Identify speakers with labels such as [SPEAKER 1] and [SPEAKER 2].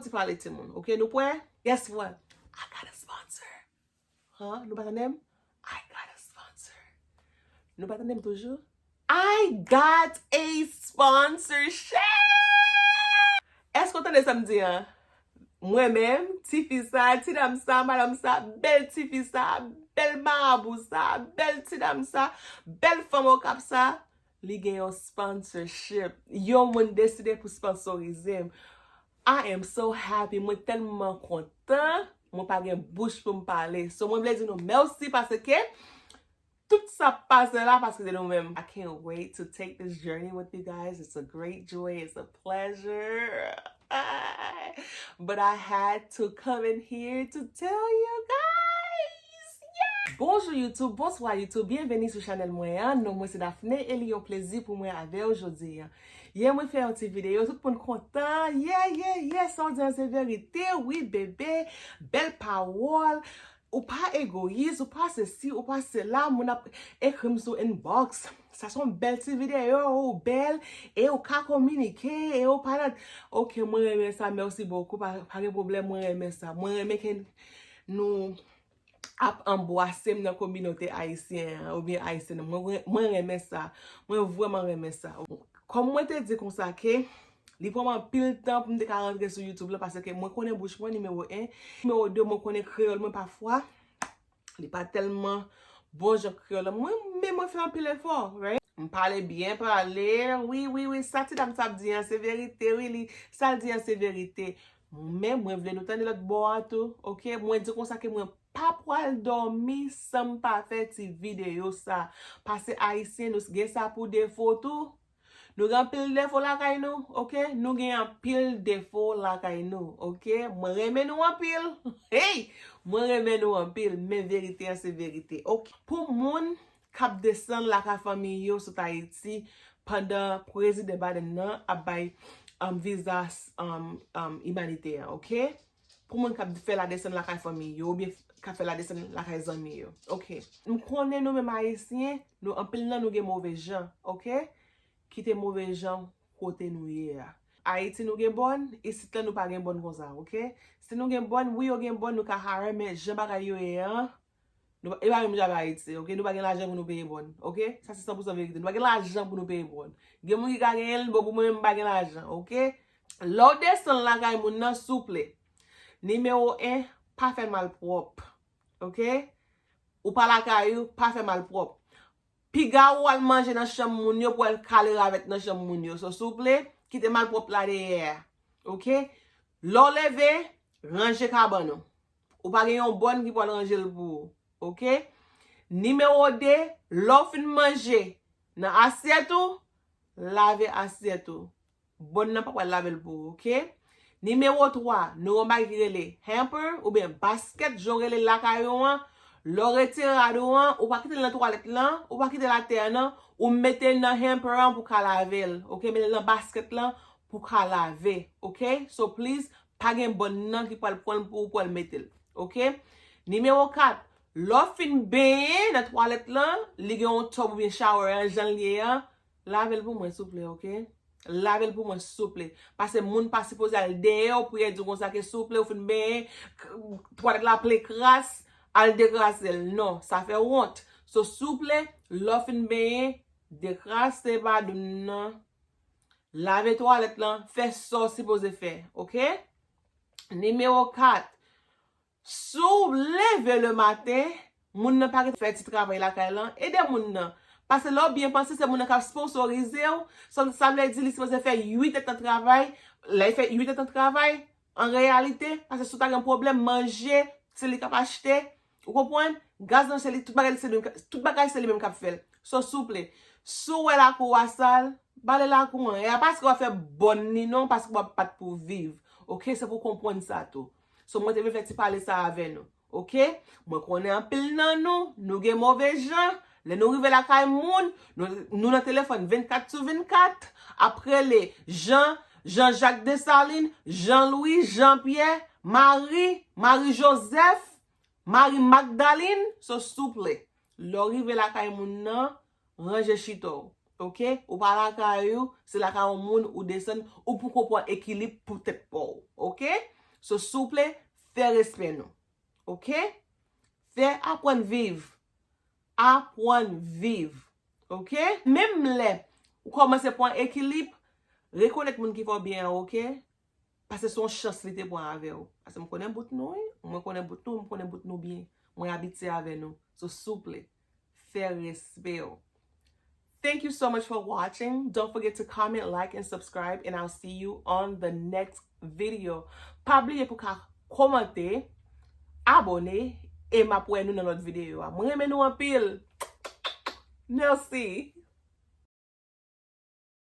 [SPEAKER 1] ti pale ti moun. Ok, nou pwe? Guess what? I got a sponsor. Huh? Nou bata nem? I got a sponsor. Nou bata nem toujou? I got a sponsorship! Est-ce qu'on tande samedi, hein? Moi-même, ti fi sa, ti dam sa, madame sa, bel ti fi sa, bel marabou sa, bel ti dam sa, bel famo kap sa, li gen yon sponsorship. Yon moun deside pou sponsorize m. I am so happy. Mwen telman kontan. Mwen pa gen bouche pou m pale. So mwen vle di nou merci parce que tout sa passe la parce que de nou même. I can't wait to take this journey with you guys. It's a great joy. It's a pleasure. But I had to come in here to tell you guys. Yeah. Bonjour YouTube, bonsoir YouTube. Bienvenue sur channel moi. Non, moi c'est Daphne et li yon plaisir pour moi avec aujourd'hui. Hier, moi fait un petit vidéo, tout le monde content. Yeah, sans dire c'est vérité. Oui, bébé, belle parole. Ou pas égoïste, ou pas ceci, ou pas cela. Mon a écrit sur inbox. Ça sont belles petites vidéos, ou belles, et ou ka communiquer, et ou pas. Ok, moi j'aime ça, merci beaucoup. Pas de problème, moi j'aime ça. Moi j'aime que nous embrasser dans la communauté haïtienne, ou bien haïtienne. Moi j'aime ça. Moi vraiment j'aime ça. Comme moi te dit comme ça que li prend pile temps pour me rentrer sur YouTube là parce que moi connais bouche moi numéro 1, numéro 2 moi connais créole moi parfois il pas tellement bon je créole moi mais moi fais un pile effort, right? Me parler bien parler, oui ça ti dame ça dit c'est vérité, oui ça dit c'est vérité. Mais moi vle nous tande l'autre bord tout, OK? Moi dit comme ça que moi pas poil dormir sans pas faire ti vidéo ça parce que haïtien nous gen ça pour des photos. Nous avons pile défaut la kay nou, ok? Nous avons pile défaut la kay nou, ok? Moi remè nou en pile. Hey! Moi remè nou en pile, mais vérité c'est vérité, ok? Pour moun kap descend la ka famille yo sur Haïti pendant président Biden nan a bay visa humanitaire, ok? Pour moun kap fait la descend la ka famille yo, ou bien kap fait la descend la ka zami yo, ok? Nous connaissons nous même haïtien, nous en pile nan nous gen mauvais gens, ok? Qui te mauvais gens côté nous hier. Haïti nous gen bonne, ici là nous pas gen bonne comme ça, OK? Si nous gen bonne, oui, nous gen bonne, nous ka harem mais Jean bagay yo hier. Nous et pas même jamais Haïti, OK? Nous pas gen l'argent pour nous payer bonne, OK? Ça c'est 100% vérité. Nous pas gen l'argent pour nous payer bonne. Gen moun ki ka gen bon pour même pas gen l'argent, OK? L'autre descend la kay moun nan souple. Numéro 1, pas faire mal propre. OK? Ou pas la kay pas faire mal propre. Piga ou al manger dans chambre moun yo pour el caler avec dans chambre moun yo. So souple, quitte mal propre là derrière. OK? L'on levé, ranger cabane. Ou pas gen yon bonne qui pour ranger le pour. OK? Numéro 2, l'on fin manger dans assiette ou laver assiette ou. Bonne nan pas laver le pour, OK? Numéro 3, nous on ba grele hamper ou bien basket jorele la kayon. Le retire à douan, ou pas quitter la toilette là, ou pas quitter la terre là, ou mettre dans hamper pour qu'à laver, OK? Mettre dans basket là pour qu'à laver, OK? So please, pas gen bonne nan qui peut prendre pour le mettre, OK? Numéro 4, l'offre fin baigner dans toilette là, li gen un tub ou bien shower en janvier, laver pour moi s'il vous plaît, OK? Laver pour moi s'il vous plaît parce que moun pas supposé aller dehors pour dire comme ça que s'il vous plaît ou fin baigner toilette la plaie crasse. Al décrasser, non, ça fait honte. So, souple, l'offre bien, décrasser pas de non. Lave toilette là, fais ça si vous faire, OK? Numéro 4. Sou leve le matin, moun nan pa fait petit travail la kay lan, aide moun nan. Parce que là, bien pensé, c'est moun nan ka sponsorisé ou, ça me dit, il supposé faire 8 heures de travail, là, il fait 8 heures de travail, en réalité, parce que si tu as un problème, manger, c'est lui qui a acheté. Vous comprenez? Gaz dans c'est tout bagage c'est lui même qui fait. So souple. Sou la cour sale, balé la cour. Et pas parce qu'on va faire bonne ni non parce qu'on va pas pour vivre. OK, c'est pour comprendre ça tout. So moi te veux faire parler ça avec nous. OK? Moi connais un pile nan nous gen mauvais gens. Les nous rive la kay moun, nous dans téléphone 24/24 après les Jean-Jacques Dessalines, Jean-Louis, Jean-Pierre, Marie-Joseph, Marie-Magdalene, so souple. L'orive la kay moun nan, range chito. Ok? Ou pa lakay ou, se lakay ou moun ou desan, ou pou ko pon ekilib pou tèt pou. Ok? So souple, fè respect nou. Ok? Fè apwen viv. Apwen viv. Ok? Mem le, ou komanse pon ekilib, rekonek moun ki fò bien, ok? Pase son chans li te pon ave ou. Pase m konen bout nou, mwen konen bout nou, m konen bout nou bien. Mwen habite ave nou. So souple, fè respect ou. Thank you so much for watching. Don't forget to comment, like, and subscribe, and I'll see you on the next video. Pa bliye pou ka komante, abone, e mapwe nou nan lot video. Mwen reme nou an pil. Merci.